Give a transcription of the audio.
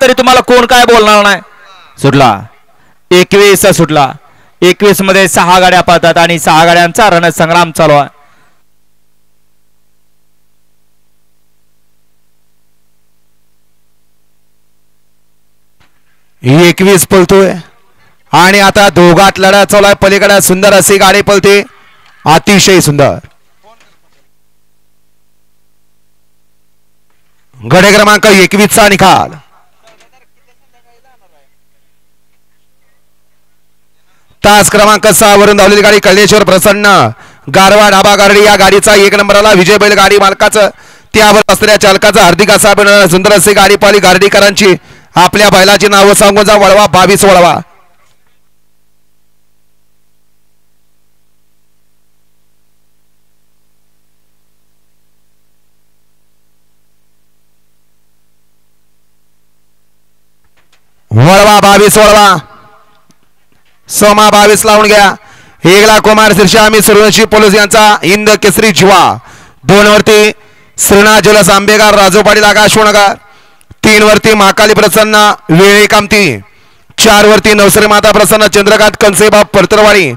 तरी तुम्हाला कोण काय बोलणार नाही. सुटला 21 सुटला. 21 मध्ये 6 गाड्या पळतात आणि 6 गाड्यांचा रणसंग्राम चालू आहे. ही 21 पळतोय आणि आता दोघात लढा चालू आहे. पलीकडे सुंदर अशी गाडी पळते, अतिशय सुंदर. गडे क्रमांक 21 चा निकाल. तास क्रमांक 6 वरून धावलेली गाडी कल्लेश्वर प्रसन्न गारवा ढाबा गाडी. या गाडीचा 1 नंबरला विजय बैल गाडी मालकाचं त्यावर असलेल्या चालकाचा हार्दिक असा अभिनंदन. सुंदर अशी गाडी पाहिली गार्डीकरांची. आपल्या बैलाची नावं सांगून जा. वळवा 22 वळवा. वळवा 22 वळवा. सोमा 22 लावून घ्या. एकला कुमार शिरशा आम्ही सूर्यवंशी पोलीस यांचा हिंद केसरी जीवा. 2 वरती श्रीनाथ ज्वेलर्स आंबेगार राजू पाटील आकाशनगर. 3 वरती महाकाली प्रसन्न वेळे कामती. 4 वरती नवसरी माता प्रसन्न चंद्रकांत कंसेबाब परतरवाडी.